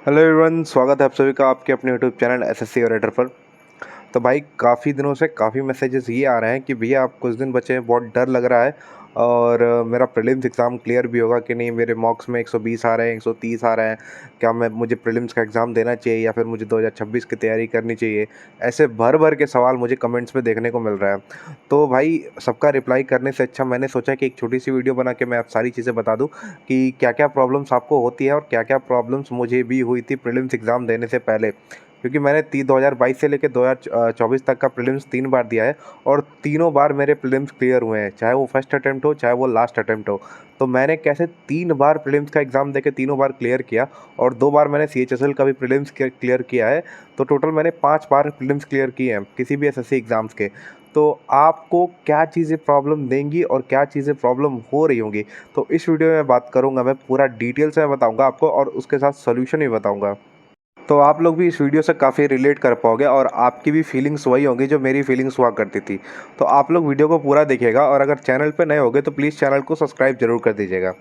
Hello everyone, स्वागत है आप सभी का आपके अपने यूट्यूब चैनल एसएससी ओरेटर पर। तो भाई काफ़ी दिनों से काफ़ी मैसेजेस ये आ रहे हैं कि भैया आप कुछ दिन बचे हैं, बहुत डर लग रहा है और मेरा प्रीलिम्स एग्ज़ाम क्लियर भी होगा कि नहीं। मेरे मार्क्स में 120 आ रहे हैं, 130 आ रहे हैं। क्या मुझे प्रीलिम्स का एग्ज़ाम देना चाहिए या फिर मुझे 2026 की तैयारी करनी चाहिए? ऐसे भर भर के सवाल मुझे कमेंट्स में देखने को मिल रहा है। तो भाई सबका रिप्लाई करने से अच्छा मैंने सोचा कि एक छोटी सी वीडियो बना के मैं आप सारी चीज़ें बता दूं कि क्या क्या प्रॉब्लम्स आपको होती है और क्या क्या प्रॉब्लम्स मुझे भी हुई थी प्रीलिम्स एग्ज़ाम देने से पहले। क्योंकि मैंने 2022 से लेकर 2024 तक का प्रीलिम्स 3 बार दिया है और तीनों बार मेरे प्रीलिम्स क्लियर हुए हैं, चाहे वो फर्स्ट अटेम्प्ट हो चाहे वो लास्ट अटेम्प्ट हो। तो मैंने कैसे 3 बार प्रीलिम्स का एग्ज़ाम देके तीनों बार क्लियर किया और 2 बार मैंने सीएचएसएल का भी प्रीलिम्स क्लियर किया है। तो टोटल मैंने 5 बार प्रीलिम्स क्लियर किए हैं किसी भी एसएससी एग्ज़ाम्स के। तो आपको क्या चीज़ें प्रॉब्लम देंगी और क्या चीज़ें प्रॉब्लम हो रही होंगी, तो इस वीडियो में बात करूँगा। मैं पूरा डिटेल से बताऊँगा आपको और उसके साथ सॉल्यूशन भी बताऊँगा। तो आप लोग भी इस वीडियो से काफ़ी रिलेट कर पाओगे और आपकी भी फीलिंग्स वही होंगी जो मेरी फीलिंग्स हुआ करती थी। तो आप लोग वीडियो को पूरा देखिएगा और अगर चैनल पे नए होगे तो प्लीज़ चैनल को सब्सक्राइब जरूर कर दीजिएगा,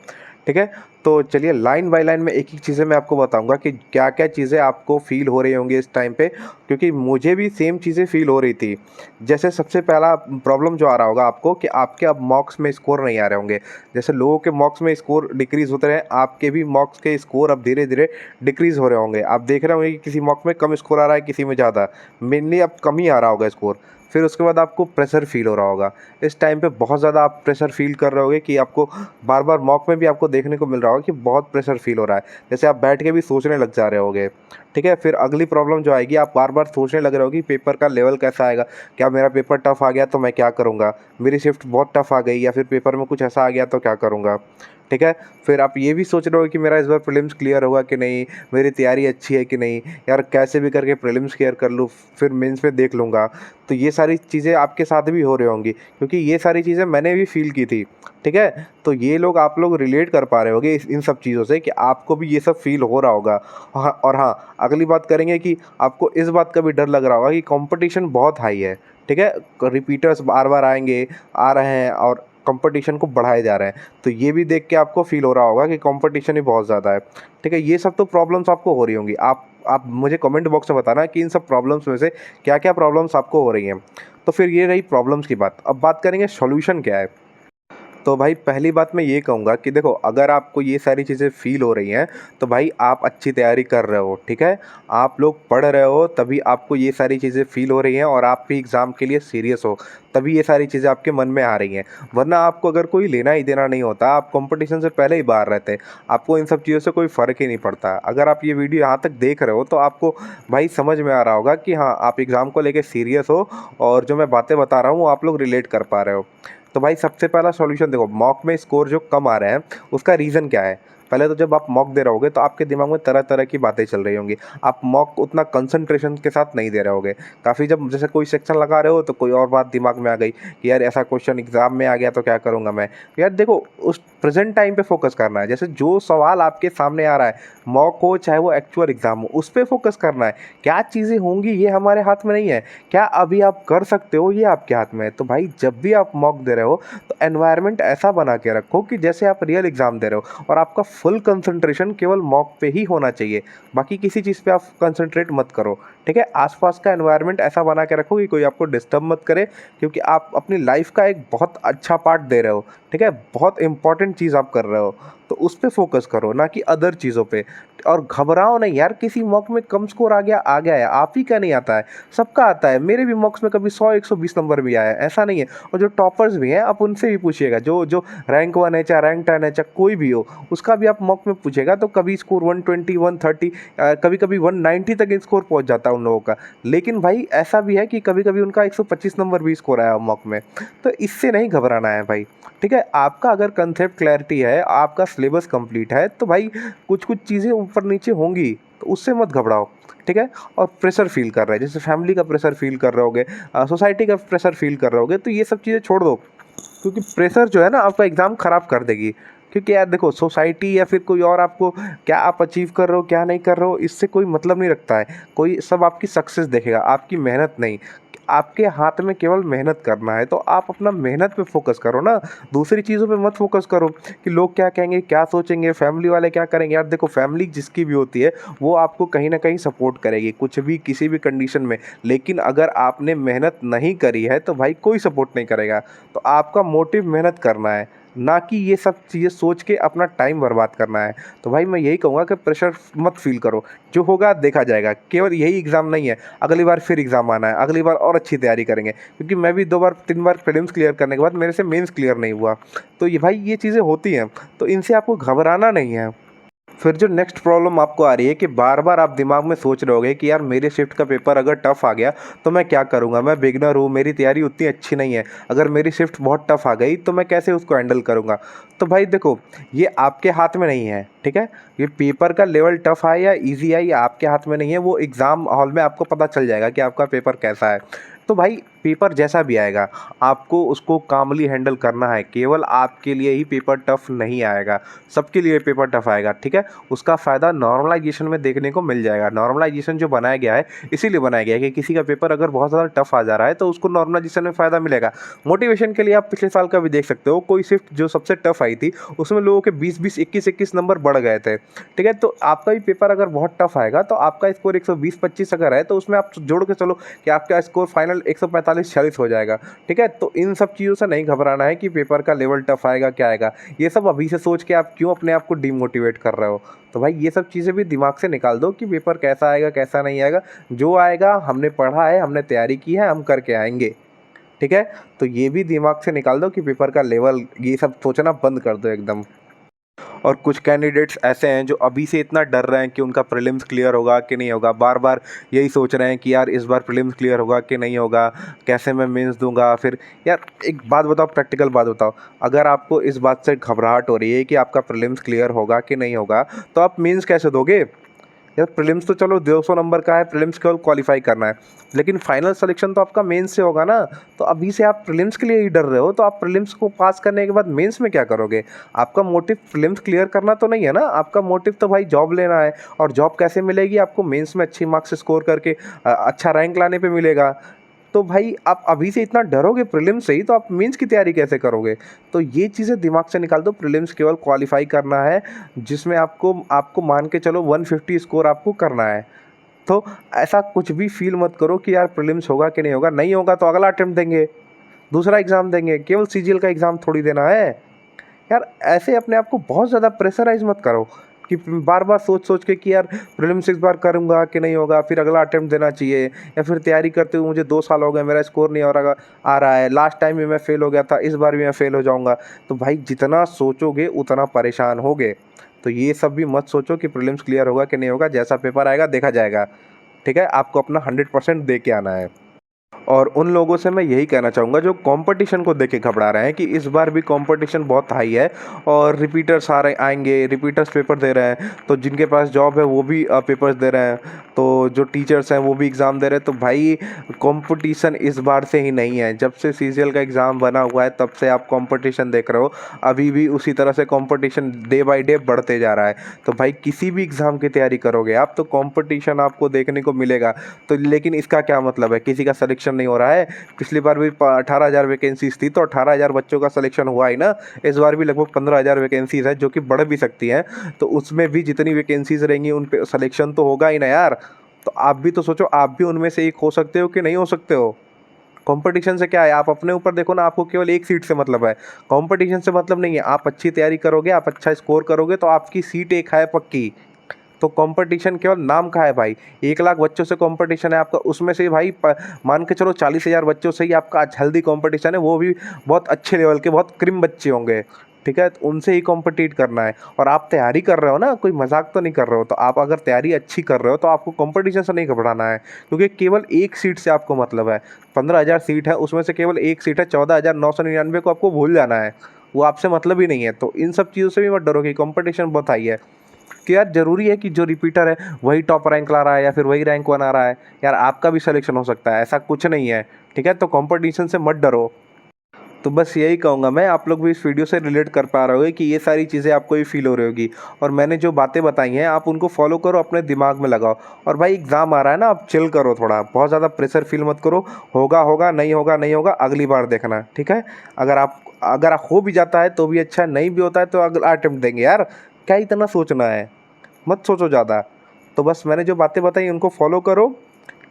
ठीक है। तो चलिए लाइन बाय लाइन में एक एक चीज़ें मैं आपको बताऊंगा कि क्या क्या चीज़ें आपको फील हो रही होंगी इस टाइम पे, क्योंकि मुझे भी सेम चीज़ें फील हो रही थी। जैसे सबसे पहला प्रॉब्लम जो आ रहा होगा आपको कि आपके अब मॉक्स में स्कोर नहीं आ रहे होंगे। जैसे लोगों के मॉक्स में स्कोर डिक्रीज़ होते रहे, आपके भी मॉक्स के स्कोर अब धीरे धीरे डिक्रीज़ हो रहे होंगे। आप देख रहे होंगे कि किसी मॉक में कम स्कोर आ रहा है, किसी में ज़्यादा। मेनली अब कम ही आ रहा होगा स्कोर। फिर उसके बाद आपको प्रेशर फील हो रहा होगा। इस टाइम पे बहुत ज़्यादा आप प्रेशर फील कर रहे होगे कि आपको बार बार मॉक में भी आपको देखने को मिल रहा होगा कि बहुत प्रेशर फील हो रहा है, जैसे आप बैठ के भी सोचने लग जा रहे होगे, ठीक है। फिर अगली प्रॉब्लम जो आएगी, आप बार बार सोचने लग रहे हो कि पेपर का लेवल कैसा आएगा। क्या मेरा पेपर टफ आ गया तो मैं क्या करूँगा, मेरी शिफ्ट बहुत टफ आ गई या फिर पेपर में कुछ ऐसा आ गया तो क्या करूँगा, ठीक है। फिर आप ये भी सोच रहे हो कि मेरा इस बार प्रीलिम्स क्लियर होगा कि नहीं, मेरी तैयारी अच्छी है कि नहीं, यार कैसे भी करके प्रीलिम्स क्लियर कर लूँ फिर मेंस में देख लूँगा। तो ये सारी चीज़ें आपके साथ भी हो रही होंगी क्योंकि ये सारी चीज़ें मैंने भी फील की थी, ठीक है। तो ये लोग आप लोग रिलेट कर पा रहे होगे इन सब चीज़ों से कि आपको भी ये सब फील हो रहा होगा। हाँ, और हाँ, अगली बात करेंगे कि आपको इस बात का भी डर लग रहा होगा कि कंपटीशन बहुत हाई है, ठीक है। रिपीटर्स बार बार आएंगे, आ रहे हैं और कंपटीशन को बढ़ाए जा रहे हैं। तो ये भी देख के आपको फील हो रहा होगा कि कंपटीशन ही बहुत ज़्यादा है, ठीक है। ये सब तो प्रॉब्लम्स आपको हो रही होंगी। आप मुझे कमेंट बॉक्स में बताना कि इन सब प्रॉब्लम्स में से क्या क्या प्रॉब्लम्स आपको हो रही हैं। तो फिर ये रही प्रॉब्लम्स की बात। अब बात करेंगे सॉल्यूशन क्या है। तो भाई पहली बात मैं ये कहूँगा कि देखो, अगर आपको ये सारी चीज़ें फ़ील हो रही हैं तो भाई आप अच्छी तैयारी कर रहे हो, ठीक है। आप लोग पढ़ रहे हो तभी आपको ये सारी चीज़ें फ़ील हो रही हैं और आप भी एग्ज़ाम के लिए सीरियस हो, तभी ये सारी चीज़ें आपके मन में आ रही हैं। वरना आपको अगर कोई लेना ही देना नहीं होता, आप कंपटीशन से पहले ही बाहर रहते, आपको इन सब चीज़ों से कोई फ़र्क ही नहीं पड़ता। अगर आप ये वीडियो यहाँ तक देख रहे हो तो आपको भाई समझ में आ रहा होगा कि हाँ, आप एग्ज़ाम को लेके सीरियस हो और जो मैं बातें बता रहा हूँ वो आप लोग रिलेट कर पा रहे हो। तो भाई सबसे पहला सॉल्यूशन देखो, मॉक में स्कोर जो कम आ रहे हैं उसका रीज़न क्या है। पहले तो जब आप मॉक दे रहे होगे तो आपके दिमाग में तरह तरह की बातें चल रही होंगी। आप मॉक उतना कंसंट्रेशन के साथ नहीं दे रहे होगे। काफ़ी जब जैसे कोई सेक्शन लगा रहे हो तो कोई और बात दिमाग में आ गई कि यार ऐसा क्वेश्चन एग्जाम में आ गया तो क्या करूँगा मैं। यार देखो, उस प्रेजेंट टाइम पे फोकस करना है। जैसे जो सवाल आपके सामने आ रहा है, मॉक हो चाहे वो एक्चुअल एग्जाम हो, उस पर फोकस करना है। क्या चीज़ें होंगी ये हमारे हाथ में नहीं है, क्या अभी आप कर सकते हो ये आपके हाथ में है। तो भाई जब भी आप मॉक दे रहे हो तो एनवायरनमेंट ऐसा बना के रखो कि जैसे आप रियल एग्ज़ाम दे रहे हो और आपका फुल कंसंट्रेशन केवल मॉक पे ही होना चाहिए। बाकी किसी चीज़ पे आप कंसंट्रेट मत करो, ठीक है। आसपास का एनवायरनमेंट ऐसा बना के रखो कि कोई आपको डिस्टर्ब मत करे, क्योंकि आप अपनी लाइफ का एक बहुत अच्छा पार्ट दे रहे हो, ठीक है। बहुत इंपॉर्टेंट चीज़ आप कर रहे हो, तो उस पे फोकस करो ना कि अदर चीज़ों पे। और घबराओ नहीं यार, किसी मॉक में कम स्कोर आ गया है, आप ही का नहीं आता है, सबका आता है। मेरे भी मॉक्स में कभी 100 120 नंबर भी आया है, ऐसा नहीं है। और जो टॉपर्स भी हैं आप उनसे भी पूछिएगा, जो जो रैंक 1 है चाहे रैंक 10 है चाहे कोई भी हो, उसका भी आप मॉक में पूछेगा तो कभी स्कोर 120 130, कभी कभी 190 तक स्कोर पहुंच जाता है उन लोगों का। लेकिन भाई ऐसा भी है कि कभी कभी उनका 125 नंबर भी स्कोर आया मॉक में। तो इससे नहीं घबराना है भाई, ठीक है। आपका अगर कंसेप्ट क्लैरिटी है, आपका सिलेबस कंप्लीट है, तो भाई कुछ कुछ चीज़ें ऊपर नीचे होंगी तो उससे मत घबराओ, ठीक है। और प्रेशर फील कर रहे हैं, जैसे फैमिली का प्रेशर फील कर रहे होगे, सोसाइटी का प्रेशर फील कर रहे होगे, तो ये सब चीज़ें छोड़ दो। क्योंकि प्रेशर जो है ना आपका एग्ज़ाम ख़राब कर देगी। क्योंकि यार देखो, सोसाइटी या फिर कोई और आपको क्या आप अचीव कर रहे हो क्या नहीं कर रहे हो इससे कोई मतलब नहीं रखता है। कोई सब आपकी सक्सेस देखेगा, आपकी मेहनत नहीं। आपके हाथ में केवल मेहनत करना है, तो आप अपना मेहनत पे फोकस करो ना, दूसरी चीज़ों पे मत फोकस करो कि लोग क्या कहेंगे, क्या सोचेंगे, फैमिली वाले क्या करेंगे। यार देखो, फैमिली जिसकी भी होती है वो आपको कहीं ना कहीं सपोर्ट करेगी कुछ भी किसी भी कंडीशन में, लेकिन अगर आपने मेहनत नहीं करी है तो भाई कोई सपोर्ट नहीं करेगा। तो आपका मोटिव मेहनत करना है, ना कि ये सब चीज़ें सोच के अपना टाइम बर्बाद करना है। तो भाई मैं यही कहूँगा कि प्रेशर मत फील करो, जो होगा देखा जाएगा। केवल यही एग्ज़ाम नहीं है, अगली बार फिर एग्ज़ाम आना है, अगली बार और अच्छी तैयारी करेंगे, क्योंकि मैं भी 2 बार 3 बार प्रीलिम्स क्लियर करने के बाद मेरे से मेंस क्लियर नहीं हुआ। तो ये भाई ये चीज़ें होती हैं, तो इनसे आपको घबराना नहीं है। फिर जो नेक्स्ट प्रॉब्लम आपको आ रही है कि बार बार आप दिमाग में सोच रहे होगे कि यार मेरे शिफ्ट का पेपर अगर टफ आ गया तो मैं क्या करूँगा, मैं बिगनर हूँ, मेरी तैयारी उतनी अच्छी नहीं है, अगर मेरी शिफ्ट बहुत टफ आ गई तो मैं कैसे उसको हैंडल करूँगा। तो भाई देखो, ये आपके हाथ में नहीं है, ठीक है। ये पेपर का लेवल टफ है या ईजी है ये आपके हाथ में नहीं है, वो एग्ज़ाम हॉल में आपको पता चल जाएगा कि आपका पेपर कैसा है। तो भाई पेपर जैसा भी आएगा आपको उसको कामली हैंडल करना है, केवल आपके लिए ही पेपर टफ नहीं आएगा, सबके लिए पेपर टफ आएगा, ठीक है। उसका फ़ायदा नॉर्मलाइजेशन में देखने को मिल जाएगा। नॉर्मलाइजेशन जो बनाया गया है इसीलिए बनाया गया है कि किसी का पेपर अगर बहुत ज़्यादा टफ आ जा रहा है तो उसको नॉर्मलाइजेशन में फ़ायदा मिलेगा। मोटिवेशन के लिए आप पिछले साल का भी देख सकते हो, कोई शिफ्ट जो सबसे टफ आई थी उसमें लोगों के 20-20 21-21 नंबर बढ़ गए थे, ठीक है। तो आपका भी पेपर अगर बहुत टफ आएगा तो आपका स्कोर 120-25 अगर है तो उसमें आप जोड़ के चलो कि आपका स्कोर फाइनल 145-46 हो जाएगा, ठीक है। तो इन सब चीज़ों से नहीं घबराना है कि पेपर का लेवल टफ आएगा क्या आएगा, ये सब अभी से सोच के आप क्यों अपने आप को डिमोटिवेट कर रहे हो। तो भाई ये सब चीज़ें भी दिमाग से निकाल दो कि पेपर कैसा आएगा कैसा नहीं आएगा, जो आएगा हमने पढ़ा है, हमने तैयारी की है, हम करके आएंगे, ठीक है। तो ये भी दिमाग से निकाल दो कि पेपर का लेवल, ये सब सोचना बंद कर दो एकदम। और कुछ कैंडिडेट्स ऐसे हैं जो अभी से इतना डर रहे हैं कि उनका प्रीलिम्स क्लियर होगा कि नहीं होगा, बार बार यही सोच रहे हैं कि यार इस बार प्रीलिम्स क्लियर होगा कि नहीं होगा, कैसे मैं मेंस दूंगा। फिर यार एक बात बताओ, प्रैक्टिकल बात बताओ, अगर आपको इस बात से घबराहट हो रही है कि आपका प्रीलिम्स क्लियर होगा कि नहीं होगा, तो आप मेंस कैसे दोगे। यार प्रीलिम्स तो चलो 200 नंबर का है, प्रीलिम्स केवल क्वालिफाई करना है, लेकिन फाइनल सिलेक्शन तो आपका मेंस से होगा ना। तो अभी से आप प्रीलिम्स के लिए ही डर रहे हो, तो आप प्रीलिम्स को पास करने के बाद मेंस में क्या करोगे। आपका मोटिव प्रीलिम्स क्लियर करना तो नहीं है ना, आपका मोटिव तो भाई जॉब लेना है। और जॉब कैसे मिलेगी आपको, मेंस में अच्छी मार्क्स स्कोर करके अच्छा रैंक लाने पे मिलेगा। तो भाई आप अभी से इतना डरोगे प्रीलिम्स से ही, तो आप मेंस की तैयारी कैसे करोगे। तो ये चीज़ें दिमाग से निकाल दो, प्रीलिम्स केवल क्वालिफाई करना है, जिसमें आपको आपको मान के चलो 150 स्कोर आपको करना है। तो ऐसा कुछ भी फील मत करो कि यार प्रीलिम्स होगा कि नहीं होगा, नहीं होगा तो अगला अटेम्प्ट देंगे, दूसरा एग्ज़ाम देंगे, केवल सीजीएल का एग्ज़ाम थोड़ी देना है। यार ऐसे अपने आप को बहुत ज़्यादा प्रेशराइज मत करो कि बार बार सोच सोच के कि यार प्रीलिम्स इस बार करूँगा कि नहीं होगा, फिर अगला अटेम्प्ट देना चाहिए, या फिर तैयारी करते हुए मुझे 2 साल हो गए, मेरा स्कोर नहीं आ रहा है, लास्ट टाइम भी मैं फ़ेल हो गया था, इस बार भी मैं फ़ेल हो जाऊँगा। तो भाई जितना सोचोगे उतना परेशान होगे। तो ये सब भी मत सोचो कि प्रीलिम्स क्लियर होगा कि नहीं होगा, जैसा पेपर आएगा देखा जाएगा, ठीक है। आपको अपना 100% दे के आना है। और उन लोगों से मैं यही कहना चाहूँगा जो कंपटीशन को देख के घबरा रहे हैं कि इस बार भी कंपटीशन बहुत हाई है और रिपीटर्स आएंगे, रिपीटर्स पेपर दे रहे हैं, तो जिनके पास जॉब है वो भी पेपर्स दे रहे हैं, तो जो टीचर्स हैं वो भी एग्ज़ाम दे रहे हैं। तो भाई कंपटीशन इस बार से ही नहीं है, जब से सीजीएल का एग्ज़ाम बना हुआ है तब से आप कंपटीशन देख रहे हो, अभी भी उसी तरह से कंपटीशन डे बाय डे बढ़ते जा रहा है। तो भाई किसी भी एग्ज़ाम की तैयारी करोगे आप तो कंपटीशन आपको देखने को मिलेगा। तो लेकिन इसका क्या मतलब है, किसी का सिलेक्शन नहीं हो रहा है। पिछली बार भी 18,000 वैकेंसीज थी तो 18,000 बच्चों का सिलेक्शन हुआ ही ना। इस बार भी लगभग 15,000 वैकेंसीज है जो कि बढ़ भी सकती हैं, तो उसमें भी जितनी वैकेंसीज रहेंगी उन पे सिलेक्शन तो होगा ही ना यार। तो आप भी तो सोचो, आप भी उनमें से एक हो सकते हो कि नहीं हो सकते हो। कंपटीशन से क्या है, आप अपने ऊपर देखो ना, आपको केवल एक सीट से मतलब है, कंपटीशन से मतलब नहीं है। आप अच्छी तैयारी करोगे, आप अच्छा स्कोर करोगे तो आपकी सीट एक है पक्की। तो कंपटीशन केवल नाम का है भाई, 1 लाख बच्चों से कंपटीशन है आपका, उसमें से भाई मान के चलो 40,000 बच्चों से ही आपका आज हेल्दी कंपटीशन है, वो भी बहुत अच्छे लेवल के, बहुत क्रिम बच्चे होंगे, ठीक है। तो उनसे ही कॉम्पिटिट करना है। और आप तैयारी कर रहे हो ना, कोई मजाक तो नहीं कर रहे हो। तो आप अगर तैयारी अच्छी कर रहे हो तो आपको कंपटीशन से नहीं घबराना है, क्योंकि केवल एक सीट से आपको मतलब है। 15,000 सीट है, उसमें से केवल एक सीट है, 14,999 को आपको भूल जाना है, वो आपसे मतलब ही नहीं है। तो इन सब चीज़ों से भी मत डरो कि कंपटीशन बहुत हाई है, कि यार ज़रूरी है कि जो रिपीटर है वही टॉप रैंक ला रहा है या फिर वही रैंक बना रहा है। यार आपका भी सिलेक्शन हो सकता है, ऐसा कुछ नहीं है, ठीक है। तो कंपटीशन से मत डरो। तो बस यही कहूँगा मैं, आप लोग भी इस वीडियो से रिलेट कर पा रहे होगे कि ये सारी चीज़ें आपको भी फील हो रही होगी, और मैंने जो बातें बताई हैं आप उनको फॉलो करो, अपने दिमाग में लगाओ। और भाई एग्ज़ाम आ रहा है ना, आप चिल करो थोड़ा, बहुत ज़्यादा प्रेशर फील मत करो। होगा होगा, नहीं होगा नहीं होगा, अगली बार देखना, ठीक है। अगर हो भी जाता है तो भी अच्छा, नहीं भी होता है तो अगला अटेम्प्ट देंगे यार, क्या इतना सोचना है, मत सोचो ज़्यादा। तो बस मैंने जो बातें बताई उनको फॉलो करो,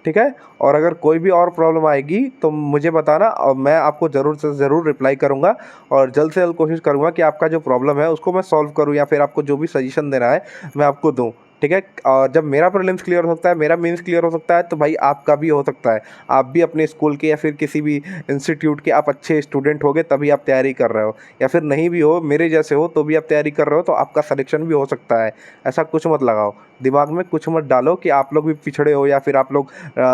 ठीक है। और अगर कोई भी और प्रॉब्लम आएगी तो मुझे बताना, और मैं आपको ज़रूर से ज़रूर रिप्लाई करूँगा, और जल्द से जल्द कोशिश करूँगा कि आपका जो प्रॉब्लम है उसको मैं सॉल्व करूँ, या फिर आपको जो भी सजेशन देना है मैं आपको दूँ, ठीक है। और जब मेरा प्रीलिम्स क्लियर हो सकता है, मेरा मेंस क्लियर हो सकता है, तो भाई आपका भी हो सकता है। आप भी अपने स्कूल के या फिर किसी भी इंस्टीट्यूट के आप अच्छे स्टूडेंट होगे तभी आप तैयारी कर रहे हो, या फिर नहीं भी हो, मेरे जैसे हो तो भी आप तैयारी कर रहे हो, तो आपका सिलेक्शन भी हो सकता है। ऐसा कुछ मत लगाओ दिमाग में, कुछ मत डालो कि आप लोग भी पिछड़े हो या फिर आप लोग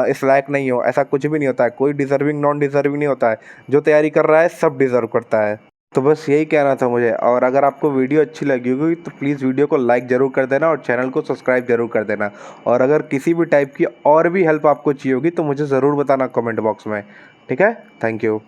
इस लायक नहीं हो। ऐसा कुछ भी नहीं होता है, कोई डिज़र्विंग नॉन डिज़र्विंग नहीं होता है। जो तैयारी कर रहा है सब डिज़र्व करता है। तो बस यही कहना था मुझे, और अगर आपको वीडियो अच्छी लगी होगी तो प्लीज़ वीडियो को लाइक ज़रूर कर देना, और चैनल को सब्सक्राइब ज़रूर कर देना। और अगर किसी भी टाइप की और भी हेल्प आपको चाहिए होगी तो मुझे ज़रूर बताना कमेंट बॉक्स में, ठीक है। Thank you.